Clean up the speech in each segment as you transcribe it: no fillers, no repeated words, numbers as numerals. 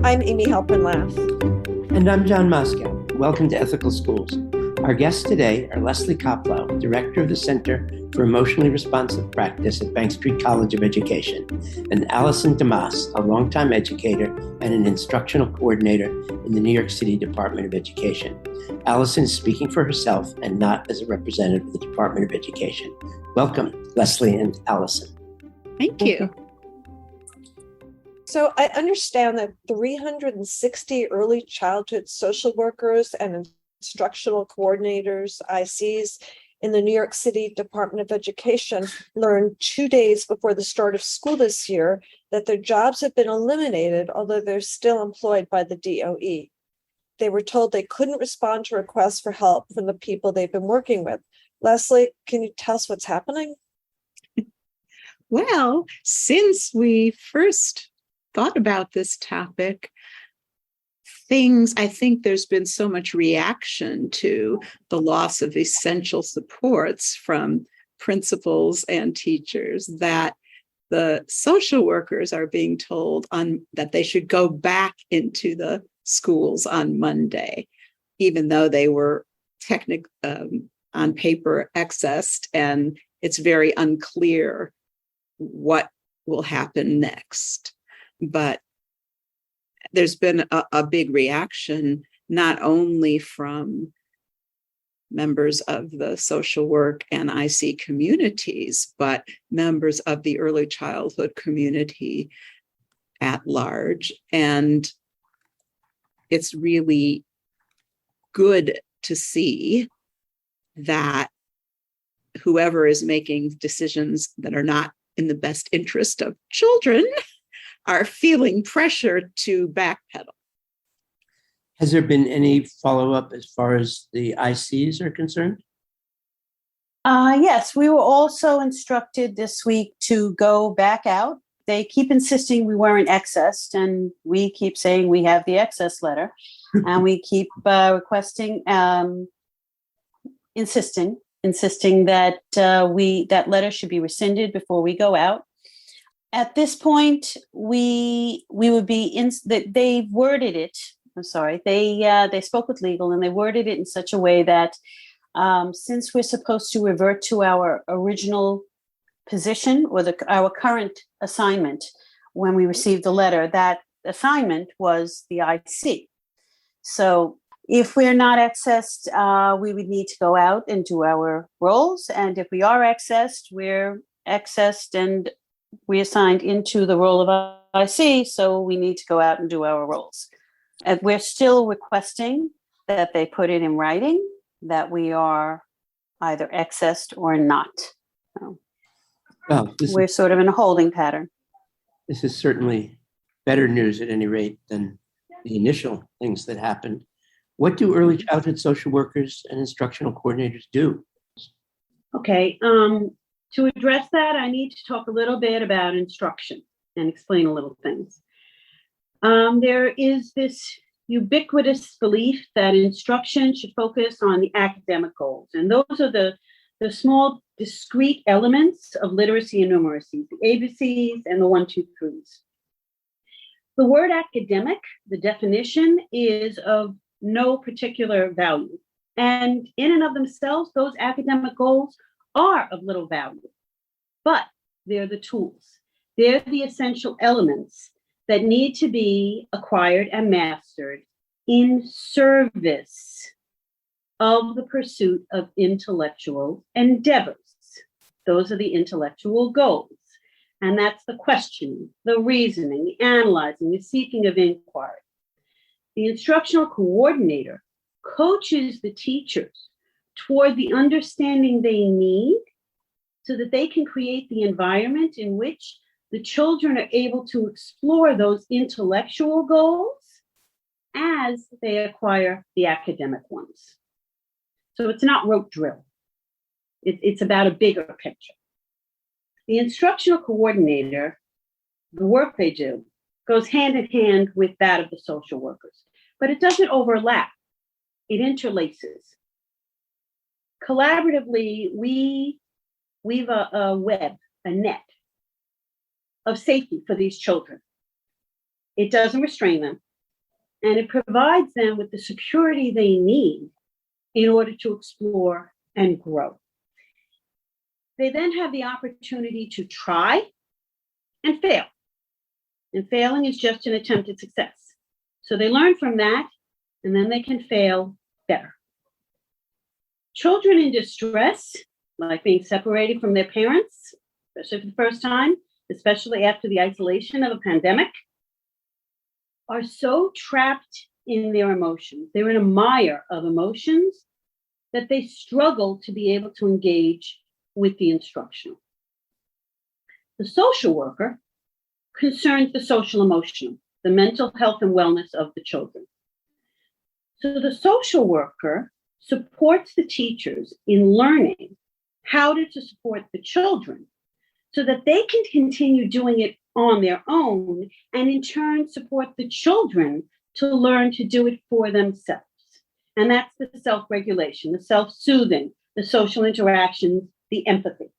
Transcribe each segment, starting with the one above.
I'm Amy Halpin-Lath. And I'm John Moscow. Welcome to Ethical Schools. Our guests today are Lesley Koplow, Director of the Center for Emotionally Responsive Practice at Bank Street College of Education, and Allison Demas, a longtime educator and an instructional coordinator in the New York City Department of Education. Allison is speaking for herself and not as a representative of the Department of Education. Welcome, Lesley and Allison. Thank you. So I understand that 360 early childhood social workers and instructional coordinators, ICs, in the New York City Department of Education learned 2 days before the start of school this year that their jobs have been eliminated, although they're still employed by the DOE. They were told they couldn't respond to requests for help from the people they've been working with. Lesley, can you tell us what's happening? Well, since we first thought about this topic, I think there's been so much reaction to the loss of essential supports from principals and teachers that the social workers are being told that they should go back into the schools on Monday, even though they were on paper accessed, and it's very unclear what will happen next. But there's been a big reaction, not only from members of the social work and IC communities, but members of the early childhood community at large. And it's really good to see that whoever is making decisions that are not in the best interest of children are feeling pressure to backpedal. Has there been any follow-up as far as the ICs are concerned? Yes, we were also instructed this week to go back out. They keep insisting we weren't accessed, and we keep saying we have the access letter, and we keep requesting, insisting that that letter should be rescinded before we go out. At this point, we would be they worded it. I'm sorry. They spoke with legal and they worded it in such a way that since we're supposed to revert to our original position or our current assignment when we received the letter, that assignment was the IC. So if we're not accessed, we would need to go out and do our roles. And if we are accessed, we're accessed and reassigned into the role of IC, so we need to go out and do our roles. And we're still requesting that they put it in writing that we are either accessed or not. So we're sort of in a holding pattern. This is certainly better news at any rate than the initial things that happened. What do early childhood social workers and instructional coordinators do? Okay. To address that, I need to talk a little bit about instruction and explain a little things. There is this ubiquitous belief that instruction should focus on the academic goals. And those are the small, discrete elements of literacy and numeracy, the ABCs and the 1, 2, 3s. The word academic, the definition, is of no particular value. And in and of themselves, those academic goals are of little value, but they're the tools. They're the essential elements that need to be acquired and mastered in service of the pursuit of intellectual endeavors. Those are the intellectual goals. And that's the questioning, the reasoning, the analyzing, the seeking of inquiry. The instructional coordinator coaches the teachers toward the understanding they need so that they can create the environment in which the children are able to explore those intellectual goals as they acquire the academic ones. So it's not rote drill. It's about a bigger picture. The instructional coordinator, the work they do, goes hand in hand with that of the social workers, but it doesn't overlap. It interlaces. Collaboratively, we weave a web, a net of safety for these children. It doesn't restrain them. and it provides them with the security they need in order to explore and grow. They then have the opportunity to try and fail. And failing is just an attempt at success. So they learn from that, and then they can fail better. Children in distress, like being separated from their parents, especially for the first time, especially after the isolation of a pandemic, are so trapped in their emotions. They're in a mire of emotions that they struggle to be able to engage with the instructional. The social worker concerns the social emotional, the mental health and wellness of the children. So the social worker supports the teachers in learning how to support the children so that they can continue doing it on their own and in turn support the children to learn to do it for themselves. And that's the self-regulation, the self-soothing, the social interactions, the empathy.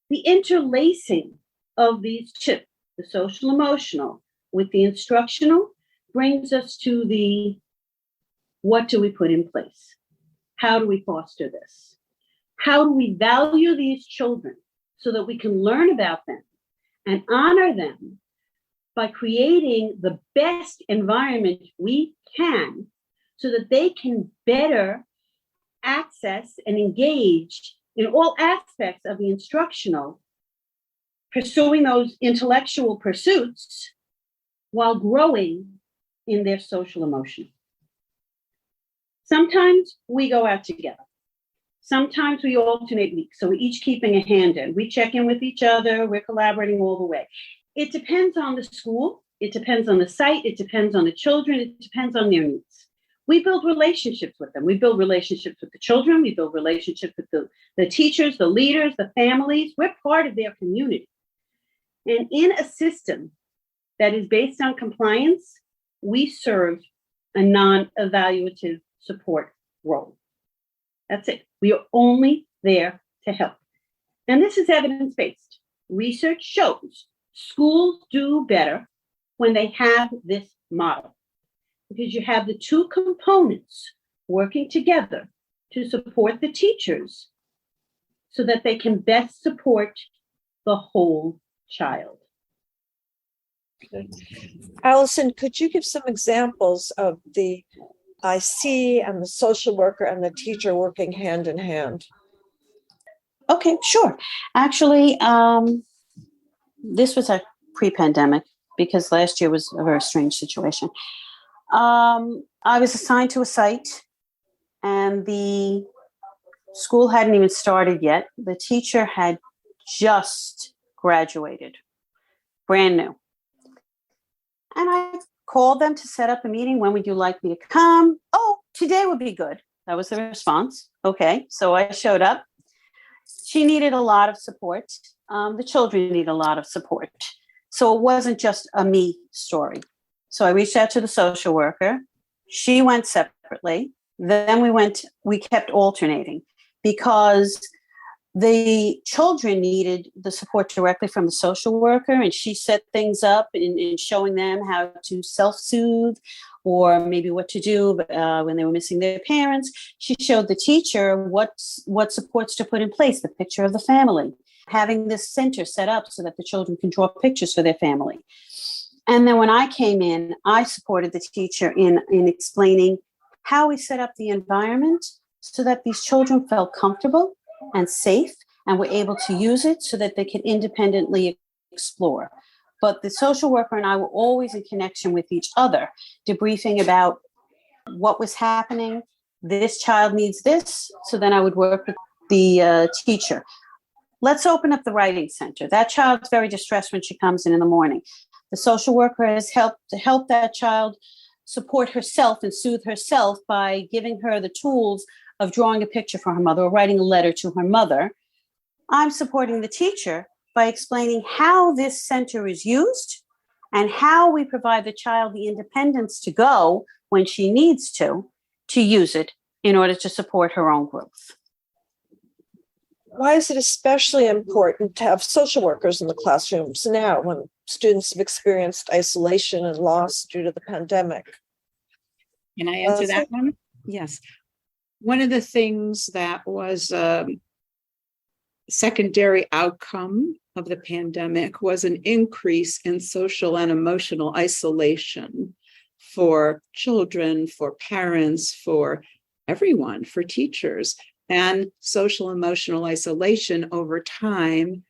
The interlacing of these chips, the social emotional with the instructional, brings us to the what do we put in place? How do we foster this? How do we value these children so that we can learn about them and honor them by creating the best environment we can so that they can better access and engage in all aspects of the instructional, pursuing those intellectual pursuits while growing in their social emotion. Sometimes we go out together. Sometimes we alternate weeks. So we're each keeping a hand in. We check in with each other. We're collaborating all the way. It depends on the school. It depends on the site. It depends on the children. It depends on their needs. We build relationships with them. We build relationships with the children. We build relationships with the teachers, the leaders, the families. We're part of their community. And in a system that is based on compliance, we serve a non-evaluative support role. That's it. We are only there to help. And this is evidence-based. Research shows schools do better when they have this model, because you have the two components working together to support the teachers so that they can best support the whole child. Okay. Allison, could you give some examples of the IC and the social worker and the teacher working hand in hand? Okay, sure. Actually, this was a pre-pandemic because last year was a very strange situation. I was assigned to a site and the school hadn't even started yet. The teacher had just graduated, brand new. And I called them to set up a meeting. When would you like me to come? Oh, today would be good. That was the response. Okay, so I showed up. She needed a lot of support. The children need a lot of support. So it wasn't just a me story. So I reached out to the social worker. She went separately. Then we kept alternating because the children needed the support directly from the social worker, and she set things up in showing them how to self-soothe or maybe what to do when they were missing their parents. She showed the teacher what supports to put in place, the picture of the family, having this center set up so that the children can draw pictures for their family. And then when I came in, I supported the teacher in explaining how we set up the environment so that these children felt comfortable and safe and were able to use it so that they could independently explore. But the social worker and I were always in connection with each other, debriefing about what was happening. This child needs this. So then I would work with the teacher. Let's open up the writing center. That child's very distressed when she comes in the morning. The social worker has helped to help that child support herself and soothe herself by giving her the tools of drawing a picture for her mother or writing a letter to her mother. I'm supporting the teacher by explaining how this center is used and how we provide the child the independence to go when she needs to use it in order to support her own growth. why is it especially important to have social workers in the classrooms now when students have experienced isolation and loss due to the pandemic? Can I answer that one? Yes. One of the things that was a secondary outcome of the pandemic was an increase in social and emotional isolation for children, for parents, for everyone, for teachers. And social emotional isolation over time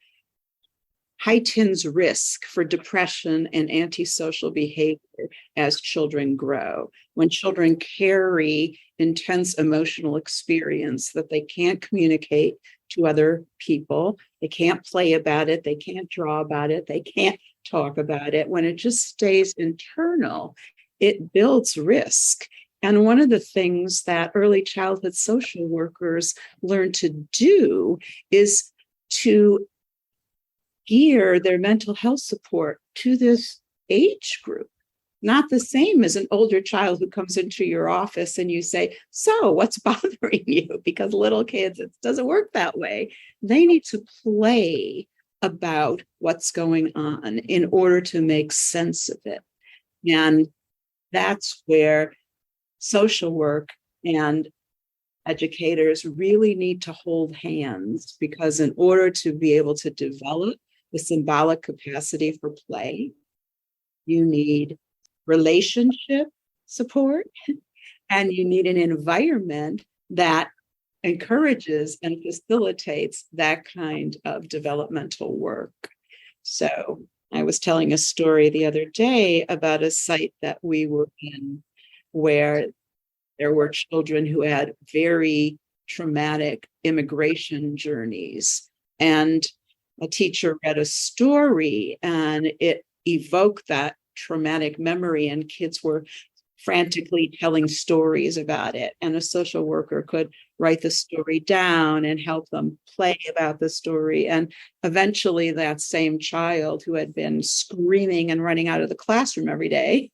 heightens risk for depression and antisocial behavior as children grow. When children carry intense emotional experience that they can't communicate to other people, they can't play about it, they can't draw about it, they can't talk about it. When it just stays internal, it builds risk. And one of the things that early childhood social workers learn to do is to gear their mental health support to this age group. Not the same as an older child who comes into your office and you say, so what's bothering you? Because little kids, it doesn't work that way. They need to play about what's going on in order to make sense of it. And that's where social work and educators really need to hold hands, because in order to be able to develop the symbolic capacity for play, you need relationship support and you need an environment that encourages and facilitates that kind of developmental work. So I was telling a story the other day about a site that we were in where there were children who had very traumatic immigration journeys. And a teacher read a story and it evoked that traumatic memory, and kids were frantically telling stories about it. And a social worker could write the story down and help them play about the story. And eventually that same child who had been screaming and running out of the classroom every day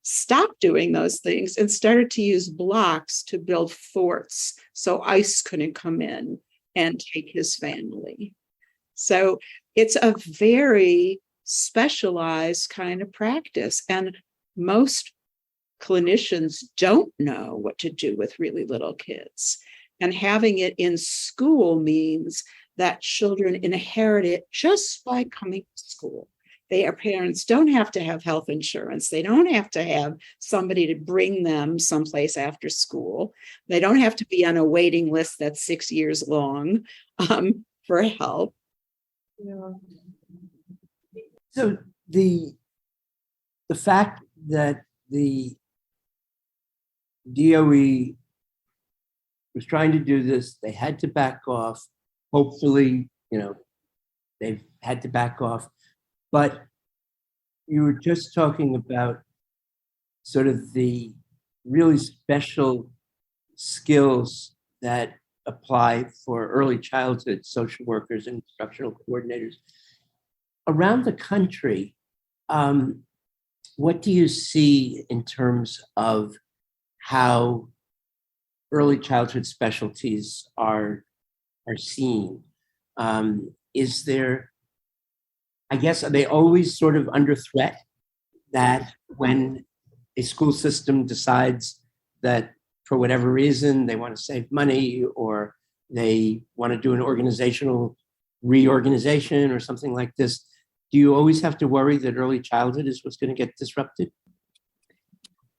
stopped doing those things and started to use blocks to build forts so ICE couldn't come in and take his family. So it's a very specialized kind of practice. And most clinicians don't know what to do with really little kids. And having it in school means that children inherit it just by coming to school. Their parents don't have to have health insurance. They don't have to have somebody to bring them someplace after school. They don't have to be on a waiting list that's 6 years long for help. Yeah. So the fact that the DOE was trying to do this, they had to back off. Hopefully, they've had to back off. But you were just talking about sort of the really special skills that apply for early childhood social workers and instructional coordinators. Around the country, what do you see in terms of how early childhood specialties are seen? Is there, I guess, are they always sort of under threat that when a school system decides that for whatever reason they want to save money or they want to do an organizational reorganization or something like this, do you always have to worry that early childhood is what's going to get disrupted?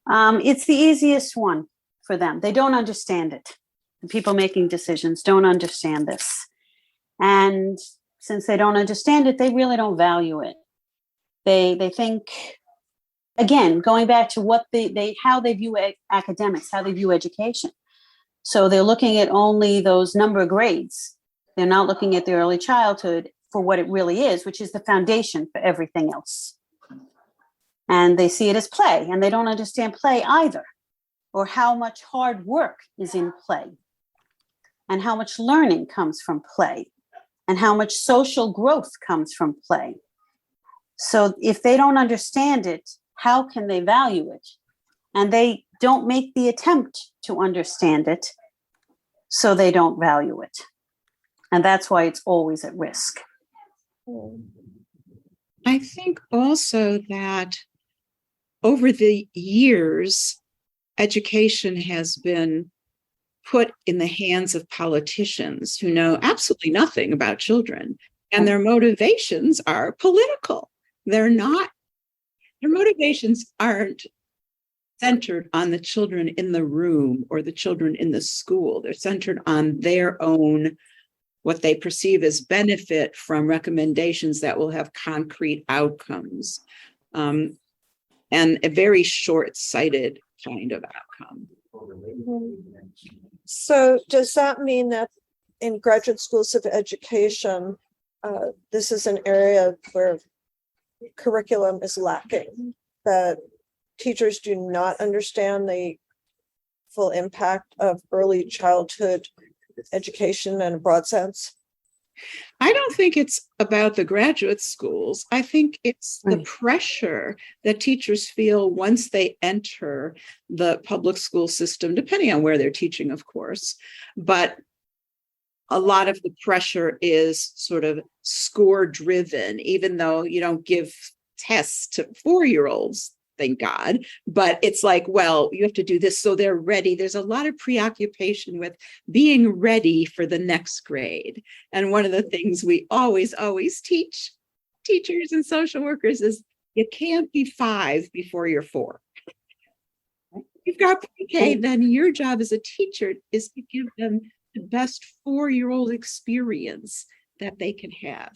It's the easiest one for them. They don't understand it. The people making decisions don't understand this. And since they don't understand it, they really don't value it. They think, again, going back to what how they view academics, how they view education. So they're looking at only those number of grades. They're not looking at the early childhood for what it really is, which is the foundation for everything else. And they see it as play, and they don't understand play either, or how much hard work is in play, and how much learning comes from play, and how much social growth comes from play. So if they don't understand it, how can they value it? And they don't make the attempt to understand it, so they don't value it. And that's why it's always at risk. I think also that over the years, education has been put in the hands of politicians who know absolutely nothing about children, and their motivations are political. Their motivations aren't centered on the children in the room or the children in the school. They're centered on their own, what they perceive as benefit from recommendations that will have concrete outcomes, and a very short-sighted kind of outcome. So does that mean that in graduate schools of education, this is an area where curriculum is lacking, that teachers do not understand the full impact of early childhood education in a broad sense? I don't think it's about the graduate schools. I think it's the pressure that teachers feel once they enter the public school system, depending on where they're teaching, of course. But a lot of the pressure is sort of score driven, even though you don't give tests to 4-year-olds, thank God. But it's like, well, you have to do this so they're ready. There's a lot of preoccupation with being ready for the next grade. And one of the things we always teach teachers and social workers is you can't be 5 before you're 4. You've got pre-K, then your job as a teacher is to give them the best 4-year-old experience that they can have.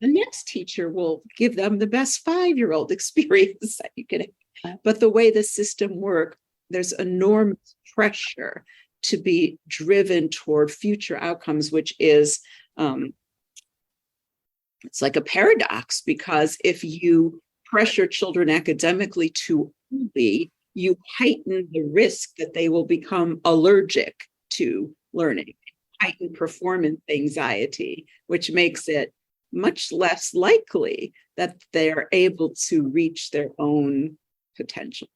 The next teacher will give them the best 5-year-old experience that you can have. But the way the system works, there's enormous pressure to be driven toward future outcomes, which is, it's like a paradox, because if you pressure children academically too early, you heighten the risk that they will become allergic to learning, heighten performance anxiety, which makes it much less likely that they're able to reach their own potential.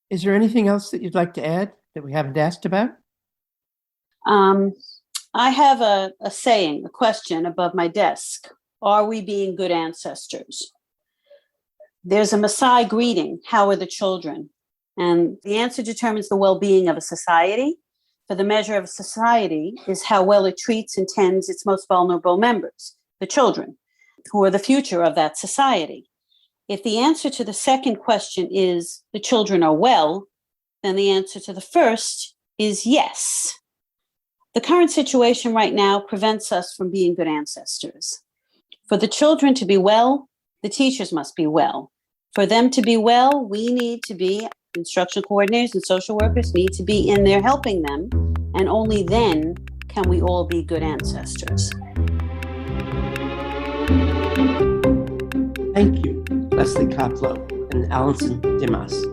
Is there anything else that you'd like to add that we haven't asked about? I have a question above my desk. Are we being good ancestors? There's a Maasai greeting, how are the children? And the answer determines the well-being of a society. For the measure of a society is how well it treats and tends its most vulnerable members, the children, who are the future of that society. If the answer to the second question is the children are well, then the answer to the first is yes. The current situation right now prevents us from being good ancestors. For the children to be well, the teachers must be well. For them to be well, we need to be instructional coordinators and social workers need to be in there helping them, and only then can we all be good ancestors. Thank you, Lesley Koplow and Allison Demas.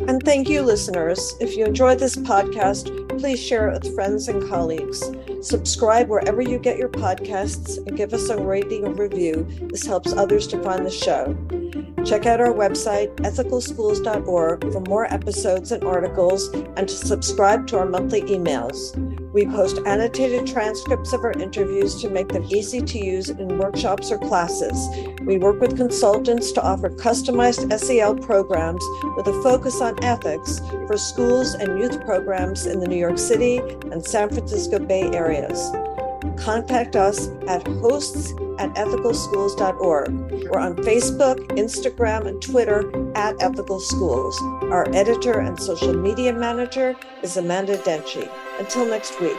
And thank you, listeners. If you enjoyed this podcast, please share it with friends and colleagues. Subscribe wherever you get your podcasts and give us a rating or review. This helps others to find the show. Check out our website, ethicalschools.org, for more episodes and articles, and to subscribe to our monthly emails. We post annotated transcripts of our interviews to make them easy to use in workshops or classes. We work with consultants to offer customized SEL programs with a focus on ethics for schools and youth programs in the New York City and San Francisco Bay areas. Contact us at hosts@ethicalschools.org. We're on Facebook, Instagram, and Twitter @ethicalschools. Our editor and social media manager is Amanda Denchi. Until next week.